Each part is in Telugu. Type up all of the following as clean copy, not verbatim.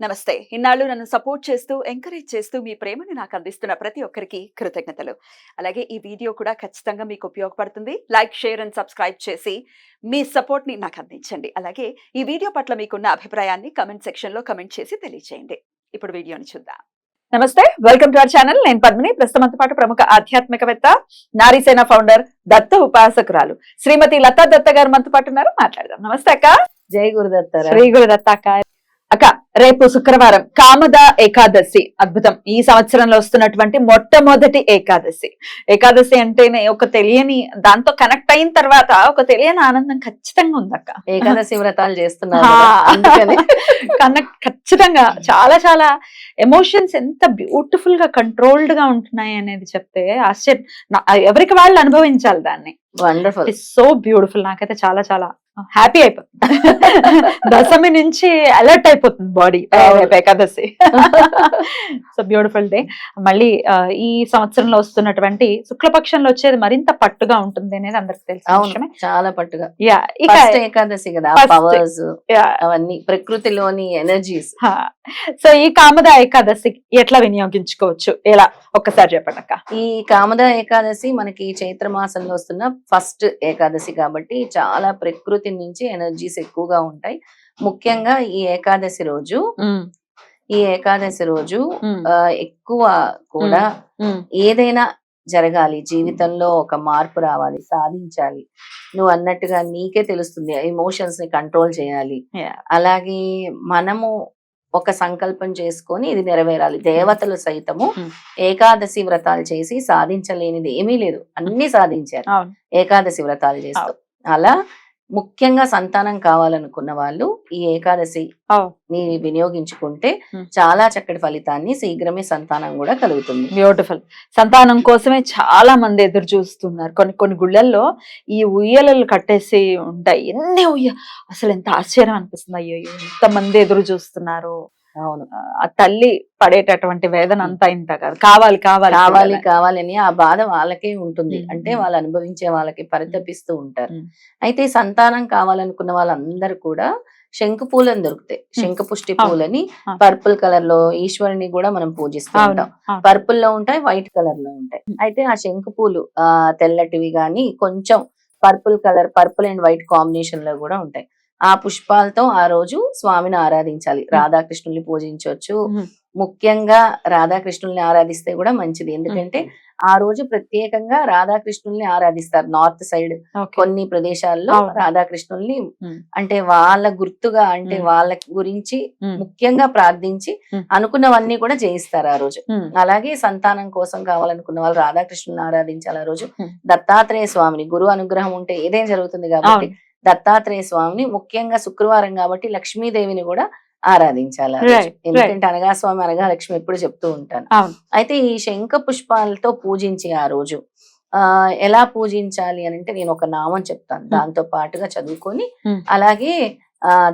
నమస్తే. ఇన్నాళ్ళు నన్ను సపోర్ట్ చేస్తూ, ఎంకరేజ్ చేస్తూ మీ ప్రేమని నాకు అందిస్తున్న ప్రతి ఒక్కరికి కృతజ్ఞతలు. అలాగే ఈ వీడియో కూడా ఖచ్చితంగా మీకు ఉపయోగపడుతుంది. లైక్, షేర్ అండ్ సబ్స్క్రైబ్ చేసి మీ సపోర్ట్‌ని నాకు అందించండి. అలాగే ఈ వీడియో పట్ల మీకున్న అభిప్రాయాన్ని కామెంట్ సెక్షన్‌లో కామెంట్ చేసి తెలియజేయండి. ఇప్పుడు వీడియోని చూద్దాం. నమస్తే, వెల్కమ్ టు అవర్ ఛానల్. నేను పద్మిని. ప్రస్తుతం మనతో పాటు ప్రముఖ ఆధ్యాత్మికవేత్త, నారీసేన ఫౌండర్, దత్త ఉపాసకురాలు శ్రీమతి లతా దత్త గారు మనతో పాటు ఉన్నారు. మాట్లాడదాం. నమస్తే అక్క. జై గురుదత్త. శ్రీ గురుదత్త అక్క. అక్క, రేపు శుక్రవారం కామద ఏకాదశి. అద్భుతం. ఈ సంవత్సరంలో వస్తున్నటువంటి మొట్టమొదటి ఏకాదశి. ఏకాదశి అంటేనే ఒక తెలియని, దాంతో కనెక్ట్ అయిన తర్వాత ఒక తెలియని ఆనందం ఖచ్చితంగా ఉందక్క. ఏకాదశి వ్రతాలు చేస్తున్నారు, ఖచ్చితంగా చాలా చాలా ఎమోషన్స్ ఎంత బ్యూటిఫుల్ గా కంట్రోల్డ్ గా ఉంటున్నాయి అనేది చెప్తే ఆశ్చర్యం. ఎవరికి వాళ్ళు అనుభవించాలి దాన్ని. Wonderful, so beautiful. నాకైతే చాలా చాలా హ్యాపీ అయిపోతుంది. దశమి నుంచి అలర్ట్ అయిపోతుంది body Ekadashi. So beautiful day. మళ్ళీ ఈ సంవత్సరంలో వస్తున్నటువంటి శుక్లపక్షంలో వచ్చేది మరింత పట్టుగా ఉంటుంది అనేది అందరికి తెలిసిన విషయమే. చాలా పట్టుగా. ఏకాదశి కదా, పవర్స్ అవన్నీ ప్రకృతిలోని ఎనర్జీస్. సో ఈ కామద ఏకాదశి ఎట్లా వినియోగించుకోవచ్చు, ఎలా ఒక్కసారి చెప్పండి అక్క. ఈ కామద ఏకాదశి మనకి చైత్ర మాసంలో వస్తున్న ఫస్ట్ ఏకాదశి కాబట్టి చాలా ప్రకృతి నుంచి ఎనర్జీస్ ఎక్కువగా ఉంటాయి. ముఖ్యంగా ఈ ఏకాదశి రోజు ఎక్కువ కూడా ఏదైనా జరగాలి, జీవితంలో ఒక మార్పు రావాలి, సాధించాలి, నువ్వు అన్నట్టుగా నీకే తెలుస్తుంది, ఎమోషన్స్ ని కంట్రోల్ చేయాలి. అలాగే మనము ఒక సంకల్పం చేసుకొని ఇది నెరవేరాలి. దేవతలు సైతము ఏకాదశి వ్రతాలు చేసి సాధించలేనిది ఏమీ లేదు, అన్ని సాధించారు ఏకాదశి వ్రతాలు చేస్తూ. అలా ముఖ్యంగా సంతానం కావాలనుకున్న వాళ్ళు ఈ ఏకాదశి ని వినియోగించుకుంటే చాలా చక్కటి ఫలితాన్ని, శీఘ్రమే సంతానం కూడా కలుగుతుంది. బ్యూటిఫుల్. సంతానం కోసమే చాలా మంది ఎదురు చూస్తున్నారు. కొన్ని గుళ్ళల్లో ఈ ఉయ్యలలు కట్టేసి ఉంటాయి. అసలు ఎంత ఆశ్చర్యం అనిపిస్తుంది. అయ్యో, ఎంత మంది ఎదురు చూస్తున్నారు. అవును, ఆ తల్లి పడేటటువంటి వేదన అంతా ఇంత కాదు. కావాలి కావాలి కావాలి కావాలి అని ఆ బాధ వాళ్ళకే ఉంటుంది. అంటే వాళ్ళు అనుభవించే వాళ్ళకి పరితపిస్తూ ఉంటారు. అయితే సంతానం కావాలనుకున్న వాళ్ళందరూ కూడా శంకు పూలని దొరుకుతాయి. శంఖపుష్టి పూలని పర్పుల్ కలర్ లో ఈశ్వరుని కూడా మనం పూజిస్తూ ఉంటాం. పర్పుల్ లో ఉంటాయి, వైట్ కలర్ లో ఉంటాయి. అయితే ఆ శంకు పూలు తెల్లటివి గాని కొంచెం పర్పుల్ అండ్ వైట్ కాంబినేషన్ లో కూడా ఉంటాయి. ఆ పుష్పాలతో ఆ రోజు స్వామిని ఆరాధించాలి. రాధాకృష్ణుల్ని పూజించవచ్చు. ముఖ్యంగా రాధాకృష్ణుల్ని ఆరాధిస్తే కూడా మంచిది. ఎందుకంటే ఆ రోజు ప్రత్యేకంగా రాధాకృష్ణుల్ని ఆరాధిస్తారు. నార్త్ సైడ్ కొన్ని ప్రదేశాల్లో రాధాకృష్ణుల్ని అంటే వాళ్ళ గుర్తుగా, అంటే వాళ్ళ గురించి ముఖ్యంగా ప్రార్థించి అనుకున్నవన్నీ కూడా చేయిస్తారు ఆ రోజు. అలాగే సంతానం కోసం కావాలనుకున్న వాళ్ళు రాధాకృష్ణుల్ని ఆరాధించాలి ఆ రోజు. దత్తాత్రేయ స్వామిని, గురువు అనుగ్రహం ఉంటే ఏదైనా జరుగుతుంది కాబట్టి దత్తాత్రేయ స్వామిని, ముఖ్యంగా శుక్రవారం కాబట్టి లక్ష్మీదేవిని కూడా ఆరాధించాలి. ఎందుకంటే అనగా స్వామి అనగా లక్ష్మి ఎప్పుడు చెప్తూ ఉంటాను. అయితే ఈ శంఖ పుష్పాలతో పూజించి ఆ రోజు ఎలా పూజించాలి అని అంటే నేను ఒక నామం చెప్తాను, దాంతో పాటుగా చదువుకొని అలాగే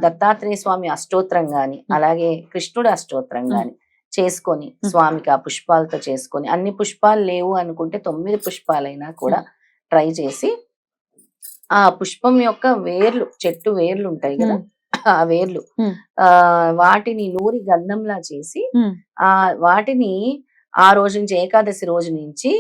దత్తాత్రేయ స్వామి అష్టోత్తరం గాని అలాగే కృష్ణుడు అష్టోత్తరం గాని చేసుకొని స్వామికి ఆ పుష్పాలతో చేసుకొని, అన్ని పుష్పాలు లేవు అనుకుంటే 9 పుష్పాలైనా కూడా ట్రై చేసి ఆ పుష్పం యొక్క వేర్లు, చెట్టు వేర్లు ఉంటాయి కదా, ఆ వేర్లు వాటిని నూరి గంధంలా చేసి వాటిని ఆ రోజు నుంచి, ఏకాదశి రోజు నుంచి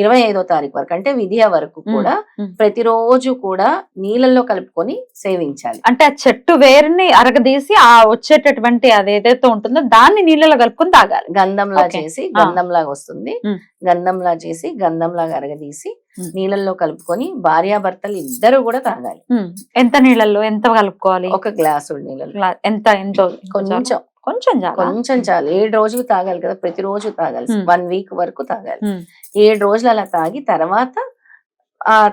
25వ తారీఖు వరకు అంటే విధియ వరకు కూడా ప్రతిరోజు కూడా నీళ్ళల్లో కలుపుకొని సేవించాలి. అంటే ఆ చెట్టు వేరుని అరగదీసి ఆ వచ్చేటటువంటి అదేదైతే ఉంటుందో దాన్ని నీళ్ళలో కలుపుకొని తాగాలి. గంధంలా చేసి, గంధంలాగా వస్తుంది, గంధంలా చేసి గంధంలాగా అరగదీసి నీళ్ళల్లో కలుపుకొని భార్యాభర్తలు ఇద్దరు కూడా తాగాలి. ఎంత నీళ్ళల్లో ఎంత కలుపుకోవాలి? 1 గ్లాసు నీళ్ళలో. ఎంతో కొంచెం చాలు. 7 రోజులు తాగాలి కదా, ప్రతిరోజు తాగాలి. 1 వీక్ వరకు తాగాలి. 7 రోజులు అలా తాగి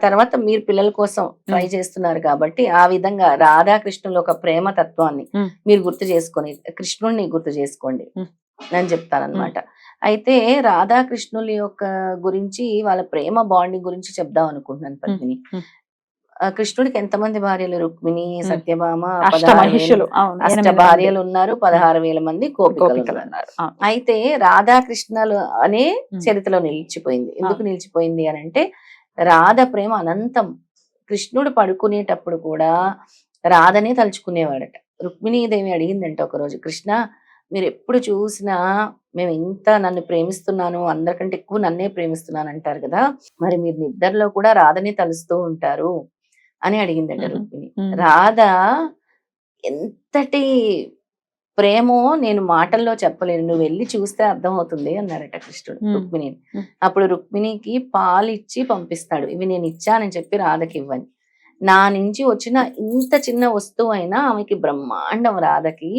తర్వాత మీరు పిల్లల కోసం ట్రై చేస్తున్నారు కాబట్టి ఆ విధంగా రాధాకృష్ణుల ఒక ప్రేమ తత్వాన్ని మీరు గుర్తు చేసుకొని, కృష్ణుడిని గుర్తు చేసుకోండి అని చెప్తానన్నమాట. అయితే రాధాకృష్ణుల యొక్క గురించి, వాళ్ళ ప్రేమ బాండింగ్ గురించి చెప్దాం అనుకుంటున్నాను పద్మిని. కృష్ణుడికి ఎంతమంది భార్యలు? రుక్మిణి, సత్యభామ, 8 భార్యలు ఉన్నారు, 16,000 మంది గోపికలు ఉన్నారు. అయితే రాధాకృష్ణలు అనే చరిత్రలో నిలిచిపోయింది. ఎందుకు నిలిచిపోయింది అని అంటే రాధ ప్రేమ అనంతం. కృష్ణుడు పడుకునేటప్పుడు కూడా రాధనే తలుచుకునేవాడట. రుక్మిణీదేవి అడిగిందంట ఒకరోజు, కృష్ణ మీరు ఎప్పుడు చూసినా మేము ఇంత నన్ను ప్రేమిస్తున్నాను, అందరికంటే ఎక్కువ నన్నే ప్రేమిస్తున్నాను అంటారు కదా, మరి మీరు నిద్రలో కూడా రాధని తలుస్తూ ఉంటారు అని అడిగిందట రుక్మిణి. రాధ ఎంతటి ప్రేమో నేను మాటల్లో చెప్పలేను, నువ్వు వెళ్ళి చూస్తే అర్థమవుతుంది అన్నారట కృష్ణుడు రుక్మిణిని. అప్పుడు రుక్మిణికి పాలు ఇచ్చి పంపిస్తాడు, ఇవి నేను ఇచ్చానని చెప్పి రాధకి ఇవ్వని. నా నుంచి వచ్చిన ఇంత చిన్న వస్తువు అయినా ఆమెకి బ్రహ్మాండం రాధకి.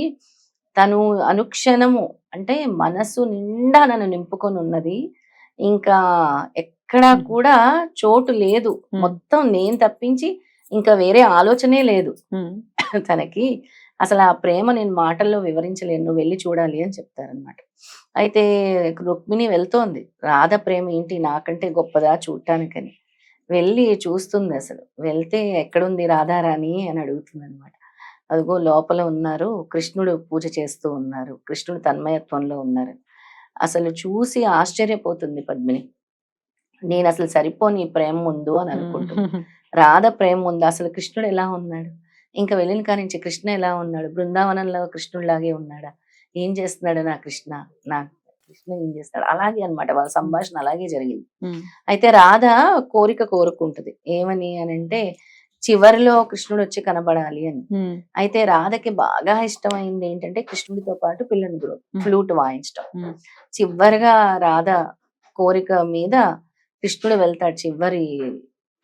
తను అనుక్షణము అంటే మనసు నిండా నన్ను నింపుకొని ఉన్నది, ఇంకా ఎక్కడా కూడా చోటు లేదు, మొత్తం నేను తప్పించి ఇంకా వేరే ఆలోచనే లేదు తనకి. అసలు ఆ ప్రేమ నేను మాటల్లో వివరించలేను, నువ్వు వెళ్ళి చూడాలి అని చెప్తారనమాట. అయితే రుక్మిణి వెళ్తోంది, రాధ ప్రేమ ఏంటి నాకంటే గొప్పదా చూడటానికని వెళ్ళి చూస్తుంది. అసలు వెళ్తే ఎక్కడుంది రాధారాణి అని అడుగుతుంది అనమాట. అదిగో లోపల ఉన్నారు, కృష్ణుడు పూజ చేస్తూ ఉన్నారు, కృష్ణుడు తన్మయత్వంలో ఉన్నారు. అసలు చూసి ఆశ్చర్యపోతుంది పద్మిని, నేను అసలు సరిపోని ప్రేమ ముందు అని అనుకుంటుంది. రాధ ప్రేమ ముందు అసలు కృష్ణుడు ఎలా ఉన్నాడు, ఇంకా వెళ్ళిన కాడి నుంచి కృష్ణ ఎలా ఉన్నాడు, బృందావనంలో కృష్ణుడిలాగే ఉన్నాడా, ఏం చేస్తున్నాడు నా కృష్ణ ఏం చేస్తాడు, అలాగే అన్నమాట వాళ్ళ సంభాషణ అలాగే జరిగింది. అయితే రాధ కోరుకుంటది ఏమని అని అంటే చివరిలో కృష్ణుడు వచ్చి కనబడాలి అని. అయితే రాధకి బాగా ఇష్టమైంది ఏంటంటే కృష్ణుడితో పాటు పిల్లని ఫ్లూట్ వాయించడం. చివరిగా రాధ కోరిక మీద కృష్ణుడు వెళ్తాడు చివరి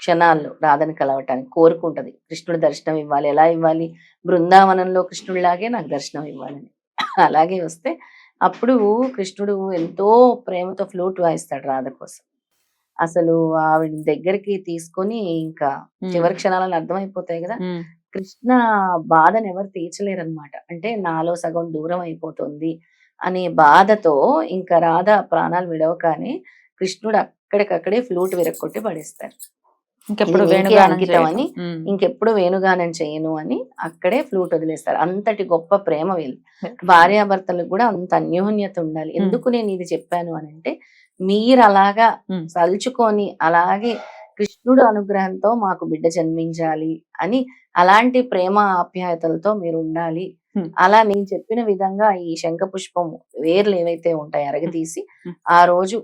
క్షణాల్లో రాధని కలవటానికి, కోరుకుంటది కృష్ణుడు దర్శనం ఇవ్వాలి. ఎలా ఇవ్వాలి, బృందావనంలో కృష్ణుడిలాగే నాకు దర్శనం ఇవ్వాలని. అలాగే వస్తే అప్పుడు కృష్ణుడు ఎంతో ప్రేమతో ఫ్లూట్ వాయిస్తాడు రాధ కోసం. అసలు ఆవిడ దగ్గరికి తీసుకొని ఇంకా చివరి క్షణాలను అర్థమైపోతాయి కదా, కృష్ణ బాధను ఎవరు తీర్చలేరనమాట. అంటే నాలో సగం దూరం అయిపోతుంది అనే బాధతో ఇంకా రాధ ప్రాణాలు విడవగానే కృష్ణుడు అక్కడికక్కడే ఫ్లూట్ విరక్కొట్టి పడేస్తారు. ఇంకెప్పుడు వేణుగానం చేయను అని అక్కడే ఫ్లూట్ వదిలేస్తారు. అంతటి గొప్ప ప్రేమ వీళ్ళు భార్యాభర్తలకు కూడా అంత అన్యోన్యత ఉండాలి. ఎందుకు నేను ఇది చెప్పాను అని అంటే మీరు అలాగా తలుచుకొని అలాగే కృష్ణుడు అనుగ్రహంతో మాకు బిడ్డ జన్మించాలి అని అలాంటి ప్రేమ ఆప్యాయతలతో మీరు ఉండాలి. అలా నేను చెప్పిన విధంగా ఈ శంఖ పుష్పం వేర్లు ఏవైతే ఉంటాయి అరగదీసి ఆ రోజు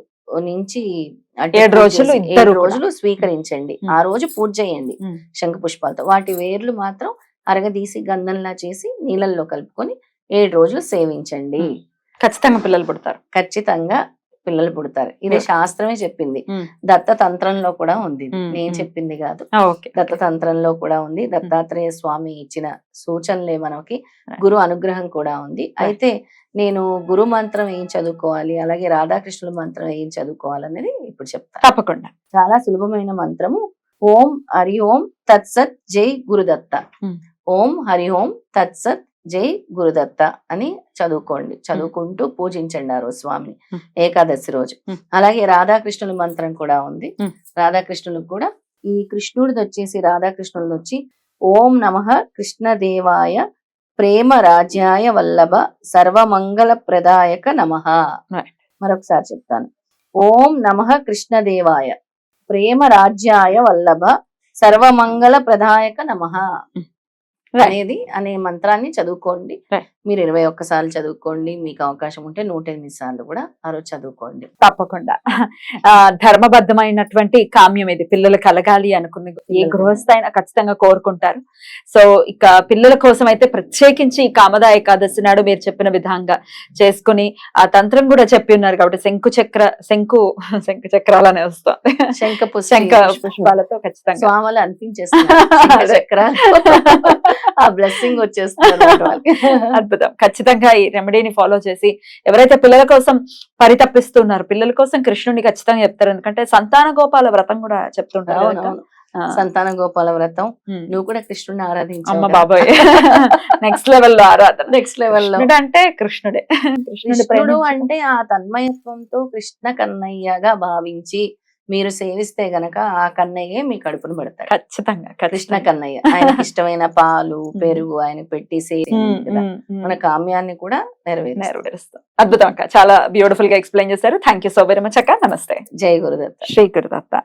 నుంచి 7 రోజులు స్వీకరించండి. ఆ రోజు పూజ చేయండి శంఖ పుష్పాలతో. వాటి వేర్లు మాత్రం అరగదీసి గంధంలా చేసి నీళ్ళల్లో కలుపుకొని 7 రోజులు సేవించండి. ఖచ్చితంగా పిల్లలు పుడతారు. ఇది శాస్త్రమే చెప్పింది. దత్తతంత్రంలో కూడా ఉంది, నేను చెప్పింది కాదు. దత్తతంత్రంలో కూడా ఉంది. దత్తాత్రేయ స్వామి ఇచ్చిన సూచనలే మనకి, గురు అనుగ్రహం కూడా ఉంది. అయితే నేను గురు మంత్రం ఏం చదువుకోవాలి, అలాగే రాధాకృష్ణుల మంత్రం ఏం చదువుకోవాలి అనేది ఇప్పుడు చెప్తాను. తప్పకుండా. చాలా సులభమైన మంత్రము. ఓం హరి ఓం తత్సత్ జై గురుదత్త. ఓం హరి ఓం తత్సత్ జై గురుదత్త అని చదువుకోండి. చదువుకుంటూ పూజించండి ఆ రోజు స్వామిని ఏకాదశి రోజు. అలాగే రాధాకృష్ణుల మంత్రం కూడా ఉంది. రాధాకృష్ణులకు కూడా ఈ కృష్ణుడిది వచ్చేసి రాధాకృష్ణుడిది వచ్చి ఓం నమః కృష్ణదేవాయ ప్రేమ రాజ్యాయ వల్లభ సర్వమంగళ ప్రదాయక నమః. మరొకసారి చెప్తాను. ఓం నమః కృష్ణదేవాయ ప్రేమ రాజ్యాయ వల్లభ సర్వమంగళ ప్రదాయక నమః అనే మంత్రాన్ని చదువుకోండి. మీరు 21 సార్లు చదువుకోండి, మీకు అవకాశం ఉంటే 108 సార్లు కూడా ఆ రోజు చదువుకోండి. తప్పకుండా. ధర్మబద్ధమైనటువంటి కామ్యం ఇది, పిల్లలు కలగాలి అనుకున్న ఏ గృహస్థ అయినా ఖచ్చితంగా కోరుకుంటారు. సో ఇక పిల్లల కోసం అయితే ప్రత్యేకించి ఈ కామదా ఏకాదశి నాడు మీరు చెప్పిన విధంగా చేసుకుని ఆ తంత్రం కూడా చెప్పి ఉన్నారు కాబట్టి శంకు చక్రాలనే వస్తుంది, శంఖ పుష్పాలతో ఖచ్చితంగా స్వాములు అనిపించేస్తారు. ఆ బ్లెస్సింగ్ వచ్చేస్తుంది. అద్భుతం. ఖచ్చితంగా ఈ రెమెడీని ఫాలో చేసి ఎవరైతే పిల్లల కోసం పరితపిస్తున్నారు, పిల్లల కోసం కృష్ణుడిని ఖచ్చితంగా చెప్తారు. ఎందుకంటే సంతాన గోపాల వ్రతం కూడా చెప్తుంటారు. సంతాన గోపాల వ్రతం నువ్వు కూడా కృష్ణుడిని ఆరాధించు. అమ్మ బాబాయ్, నెక్స్ట్ లెవెల్లో ఆరాధన. నెక్స్ట్ లెవెల్లో అంటే కృష్ణుడే. కృష్ణుడు అంటే ఆ తన్మయత్వంతో కృష్ణ కన్నయ్యగా భావించి మీరు సేవిస్తే గనక ఆ కన్నయ్యే మీ కడుపును పడతాడు. ఖచ్చితంగా కృష్ణ కన్నయ్య. ఆయనకి ఇష్టమైన పాలు పెరుగు ఆయన పెట్టి మన కామ్యాన్ని కూడా నెరవేరుస్తాం. అద్భుతం అక్క, చాలా బ్యూటిఫుల్ గా ఎక్స్ప్లెయిన్ చేశారు. Thank you so very much అక్క. నమస్తే. జై గురుదత్త. శ్రీ గురుదత్త.